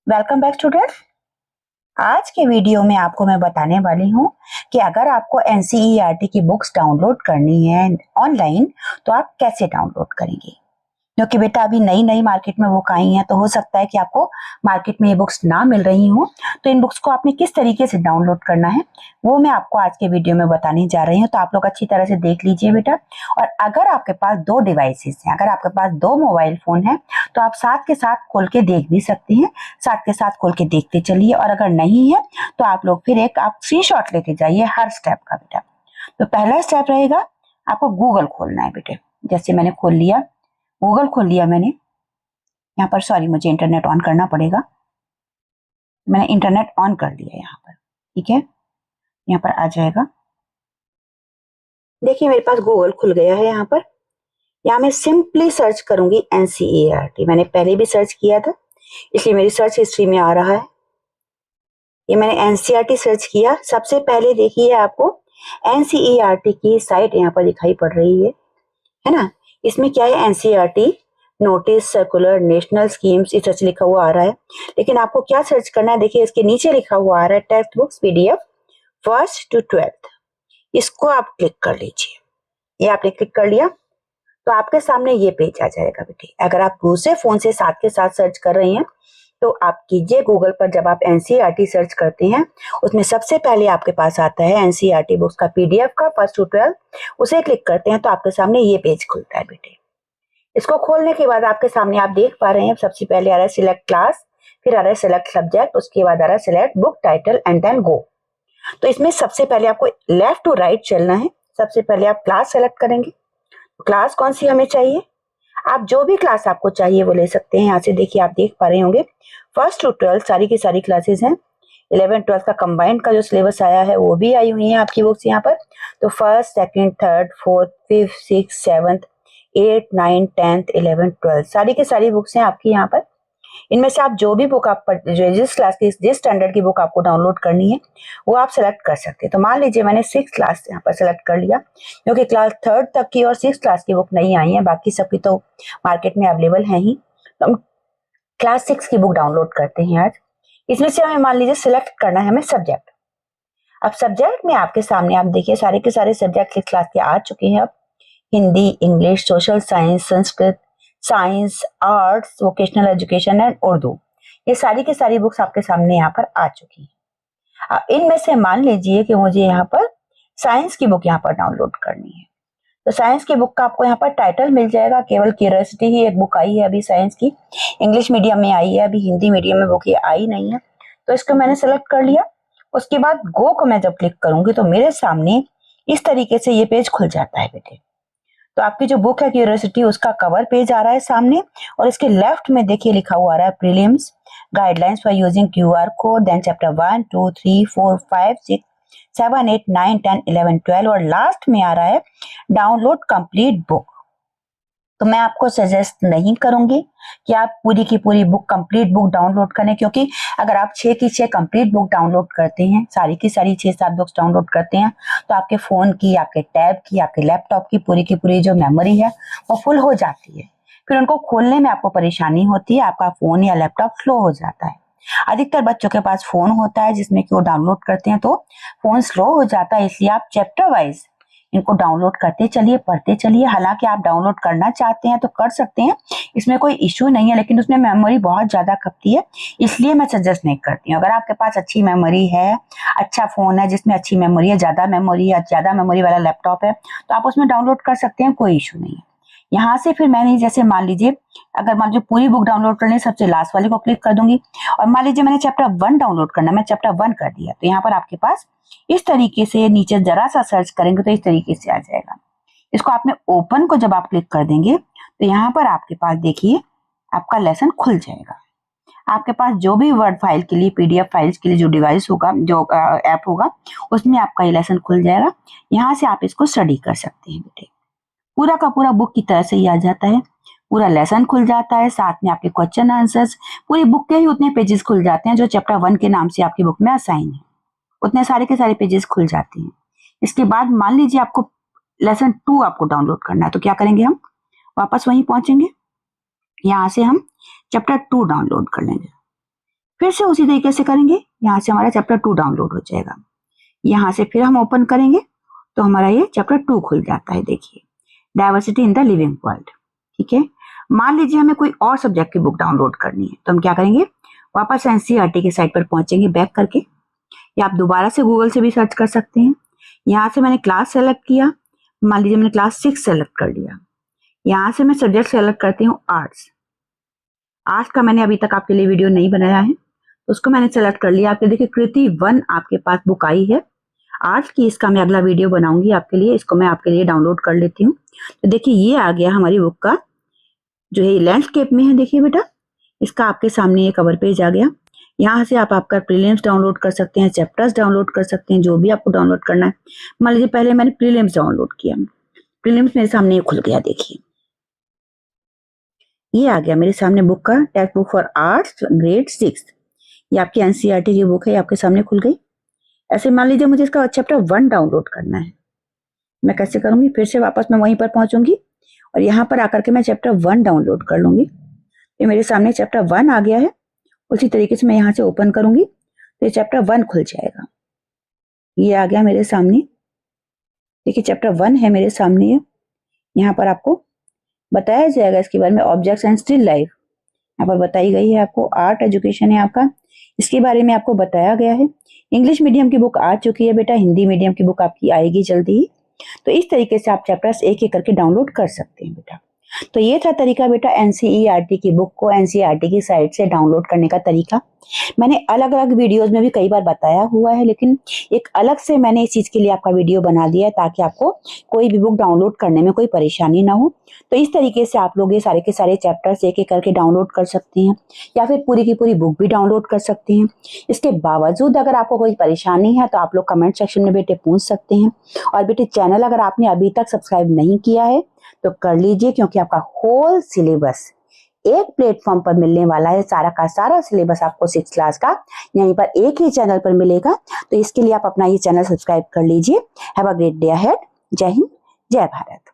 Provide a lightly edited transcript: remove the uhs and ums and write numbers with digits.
Welcome back student. आज के video में आपको मैं बताने वाली हूँ कि अगर आपको एनसीईआरटी की बुक्स डाउनलोड करनी है ऑनलाइन तो आप कैसे डाउनलोड करेंगे, क्योंकि बेटा अभी नई नई मार्केट में बुक आई हैं, तो हो सकता है कि आपको मार्केट में ये बुक्स ना मिल रही हो। तो इन बुक्स को आपने किस तरीके से डाउनलोड करना है वो मैं आपको आज के वीडियो में बताने जा रही हूँ। तो आप लोग अच्छी तरह से देख लीजिए बेटा। और अगर आपके पास दो डिवाइसेस हैं, अगर आपके पास दो मोबाइल फोन है तो आप साथ के साथ खोल के देख भी सकते हैं, साथ के साथ खोल के देखते चलिए। और अगर नहीं है तो आप लोग फिर एक आप स्क्रीनशॉट लेते जाइए हर स्टेप का बेटा। तो पहला स्टेप रहेगा, आपको गूगल खोलना है बेटे। जैसे मैंने खोल लिया, गूगल खोल लिया मैंने। यहाँ पर सॉरी, मुझे इंटरनेट ऑन करना पड़ेगा। मैंने इंटरनेट ऑन कर दिया यहाँ पर, ठीक है। यहाँ पर आ जाएगा, देखिए मेरे पास गूगल खुल गया है। यहाँ पर यहाँ मैं सिंपली सर्च करूंगी एनसीईआरटी। मैंने पहले भी सर्च किया था, इसलिए मेरी सर्च हिस्ट्री में आ रहा है। ये मैंने एनसीईआरटी सर्च किया। सबसे पहले देखिए आपको एनसीईआरटी की साइट यहाँ पर दिखाई पड़ रही है ना। इसमें क्या है, NCERT notice circular national schemes इस तरह से लिखा हुआ आ रहा है। लेकिन आपको क्या सर्च करना है, देखिए इसके नीचे लिखा हुआ आ रहा है text books PDF first to 12th। इसको आप क्लिक कर लीजिए। ये आपने क्लिक कर लिया तो आपके सामने ये पेज आ जाएगा बेटे। अगर आप दूसरे फोन से साथ के साथ सर्च कर रही हैं तो आप कीजिए गूगल पर, जब आप एनसीईआरटी सर्च करते हैं उसमें सबसे पहले आपके पास आता है एनसीईआरटी बुक्स का पीडीएफ का फर्स्ट टू 12। उसे क्लिक करते हैं तो आपके सामने ये पेज खुलता है बेटे। इसको खोलने के बाद आपके सामने आप देख पा रहे हैं, सबसे पहले आ रहा है सिलेक्ट क्लास, फिर आ रहा है सिलेक्ट सब्जेक्ट, उसके बाद आ रहा है select book title and then go. तो इसमें सबसे पहले आपको लेफ्ट टू राइट चलना है। सबसे पहले आप क्लास सेलेक्ट करेंगे। क्लास कौन सी हमें चाहिए, आप जो भी क्लास आपको चाहिए वो ले सकते हैं। यहाँ से देखिए आप देख पा रहे होंगे फर्स्ट टू 12 सारी की सारी क्लासेस हैं। 11 12 का कंबाइंड का जो सिलेबस आया है वो भी आई हुई है आपकी बुक्स यहाँ पर। तो first second third fourth fifth six seventh 8 9 10th 11 12 सारी की सारी बुक्स हैं आपकी यहाँ पर। इनमें से आप जो भी बुक आप जिस क्लास की जिस स्टैंडर्ड की बुक आपको डाउनलोड करनी है वो आप सेलेक्ट कर सकते हैं। तो मान लीजिए मैंने 6th क्लास यहाँ पर सेलेक्ट कर लिया, क्योंकि क्लास 3rd तक की और 6th क्लास की बुक नहीं आई है, बाकी सबकी तो मार्केट में अवेलेबल है ही। तो हम क्लास 6 की बुक डाउनलोड करते हैं आज। इसमें से हमें मान लीजिए सिलेक्ट करना है हमें सब्जेक्ट। अब सब्जेक्ट में आपके सामने आप देखिए सारे के सारे सब्जेक्ट क्लास के आ चुके हैं। अब Hindi, English, social science, Sanskrit, science, arts, vocational education and Urdu, ये सारी की सारी बुक्स आपके सामने यहाँ पर आ चुकी हैं। अब इनमें से मान लीजिए कि मुझे यहाँ पर साइंस की बुक यहाँ पर डाउनलोड करनी है। तो साइंस की बुक का आपको यहाँ पर टाइटल मिल जाएगा, केवल क्यूरियोसिटी ही एक बुक आई है अभी साइंस की, इंग्लिश मीडियम में आई है, अभी हिंदी मीडियम में बुक ये आई नहीं है। तो इसको मैंने सेलेक्ट कर लिया। उसके बाद गो को मैं जब क्लिक करूंगी तो मेरे सामने इस तरीके से ये पेज खुल जाता है बेटे। तो आपकी जो बुक है क्यूरियोसिटी उसका कवर पेज आ रहा है सामने, और इसके लेफ्ट में देखिए लिखा हुआ आ रहा है prelims guidelines for using QR code, then chapter 1 2 3 4 5 6 7 8 9 10 11 12, और लास्ट में आ रहा है डाउनलोड कंप्लीट बुक। तो मैं आपको सजेस्ट नहीं करूंगी कि आप पूरी की पूरी बुक कंप्लीट बुक डाउनलोड करें, क्योंकि अगर आप 6 की 6 कंप्लीट बुक डाउनलोड करते हैं, सारी की सारी 6-7 बुक्स डाउनलोड करते हैं, तो आपके फोन की, आपके टैब की, आपके लैपटॉप की पूरी जो मेमोरी है वो फुल हो जाती है। फिर उनको खोलने में आपको परेशानी होती है, आपका फोन या लैपटॉप स्लो हो जाता है। अधिकतर बच्चों के पास फोन होता है जिसमें कि वो डाउनलोड करते हैं तो फोन स्लो हो जाता है, इसलिए आप चैप्टर वाइज इनको डाउनलोड करते चलिए, पढ़ते चलिए। हालांकि आप डाउनलोड करना चाहते हैं तो कर सकते हैं, इसमें कोई इश्यू नहीं है, लेकिन उसमें मेमोरी बहुत ज्यादा खपती है, इसलिए मैं सजेस्ट नहीं करती हूँ। अगर आपके पास अच्छी मेमोरी है, अच्छा फोन है जिसमें अच्छी मेमोरी है, ज्यादा मेमोरी वाला लैपटॉप है, तो आप उसमें डाउनलोड कर सकते हैं, कोई इश्यू नहीं है। यहाँ से फिर मैंने जैसे मान लीजिए अगर मान लीजिए पूरी बुक डाउनलोड करनी है, सबसे लास्ट वाले को क्लिक कर दूंगी, और मान लीजिए मैंने चैप्टर 1 डाउनलोड करना, मैं चैप्टर 1 कर दिया, तो यहाँ पर आपके पास इस तरीके से नीचे जरा सा सर्च करेंगे तो इस तरीके से आ जाएगा। इसको आपने ओपन को जब आप क्लिक कर देंगे तो यहाँ पर आपके पास देखिए आपका लेसन खुल जाएगा। आपके पास जो भी वर्ड फाइल के लिए, पीडीएफ फाइल्स के लिए जो डिवाइस होगा, जो ऐप होगा, उसमें आपका ये लेसन खुल जाएगा। यहाँ से आप इसको स्टडी कर सकते हैं बेटे। पूरा का पूरा बुक की तरह से ही आ जाता है, पूरा लेसन खुल जाता है, साथ में आपके क्वेश्चन आंसर्स, पूरी बुक के ही उतने पेजेस खुल जाते हैं जो चैप्टर 1 के नाम से आपकी बुक में असाइन है, उतने सारे के सारे पेजेस खुल जाते हैं। इसके बाद मान लीजिए आपको लेसन 2 आपको डाउनलोड करना है, तो क्या करेंगे, हम वापस वहीं पहुंचेंगे, यहाँ से हम चैप्टर 2 डाउनलोड कर लेंगे। फिर से उसी तरीके से करेंगे, यहाँ से हमारा चैप्टर 2 डाउनलोड हो जाएगा। यहाँ से फिर हम ओपन करेंगे तो हमारा ये चैप्टर 2 खुल जाता है। देखिए, diversity in the living world. ठीक है, मान लीजिए हमें कोई और सब्जेक्ट की बुक डाउनलोड करनी है तो हम क्या करेंगे, वापस एनसीईआरटी की साइट पर पहुंचेंगे बैक करके, या आप दोबारा से गूगल से भी सर्च कर सकते हैं। यहाँ से मैंने क्लास सेलेक्ट किया, मान लीजिए मैंने क्लास 6 सेलेक्ट कर लिया। यहाँ से मैं सब्जेक्ट सेलेक्ट करती हूँ आर्ट्स। आर्ट्स का मैंने अभी तक आपके लिए वीडियो नहीं बनाया है, तो उसको मैंने सेलेक्ट कर लिया। आपके देखिए कृति 1 आपके पास बुक आई है आर्ट्स की, इसका मैं अगला वीडियो बनाऊंगी आपके लिए, इसको मैं आपके लिए डाउनलोड कर लेती हूँ। तो देखिए ये आ गया हमारी बुक का, जो है लैंडस्केप में है। देखिए बेटा, इसका आपके सामने ये कवर पेज आ गया। यहाँ से आप आपका प्रीलिम्स डाउनलोड कर सकते हैं, चैप्टर्स डाउनलोड कर सकते हैं, जो भी आपको डाउनलोड करना है। मान लीजिए पहले मैंने प्रीलिम्स डाउनलोड किया, प्रीलिम्स मेरे सामने ये खुल गया। देखिए ये आ गया मेरे सामने बुक का, text book for arts grade 6। ये आपकी एनसीईआरटी की बुक है, आपके सामने खुल गई। ऐसे मान लीजिए मुझे इसका चैप्टर 1 डाउनलोड करना है, मैं कैसे करूंगी, फिर से वापस मैं वहीं पर पहुंचूंगी और यहाँ पर आकर के मैं चैप्टर 1 डाउनलोड कर लूंगी। ये मेरे सामने चैप्टर 1 आ गया है। उसी तरीके से मैं यहाँ से ओपन करूंगी तो ये चैप्टर 1 खुल जाएगा। ये आ गया मेरे सामने। देखिए चैप्टर 1 है मेरे सामने। यहाँ पर आपको बताया जाएगा इसके बारे में, ऑब्जेक्ट्स एंड स्टिल लाइफ यहाँ पर बताई गई है आपको। आर्ट एजुकेशन है आपका, इसके बारे में आपको बताया गया है। इंग्लिश मीडियम की बुक आ चुकी है बेटा, हिंदी मीडियम की बुक आपकी आएगी जल्दी ही। तो इस तरीके से आप चैप्टर्स एक एक करके डाउनलोड कर सकते हैं बेटा। तो ये था तरीका बेटा एनसीईआरटी की बुक को एनसीईआरटी की साइट से डाउनलोड करने का तरीका। मैंने अलग अलग वीडियोस में भी कई बार बताया हुआ है, लेकिन एक अलग से मैंने इस चीज के लिए आपका वीडियो बना दिया है ताकि आपको कोई भी बुक डाउनलोड करने में कोई परेशानी ना हो। तो इस तरीके से आप लोग ये सारे के सारे चैप्टर्स एक एक करके डाउनलोड कर सकते हैं, या फिर पूरी की पूरी बुक भी डाउनलोड कर सकते हैं। इसके बावजूद अगर आपको कोई परेशानी है तो आप लोग कमेंट सेक्शन में बेटे पूछ सकते हैं। और बेटे चैनल अगर आपने अभी तक सब्सक्राइब नहीं किया है तो कर लीजिए, क्योंकि आपका होल सिलेबस एक प्लेटफॉर्म पर मिलने वाला है। सारा का सारा सिलेबस आपको 6th क्लास का यहीं पर एक ही चैनल पर मिलेगा। तो इसके लिए आप अपना ये चैनल सब्सक्राइब कर लीजिए। Have a great day ahead. जय हिंद, जय भारत।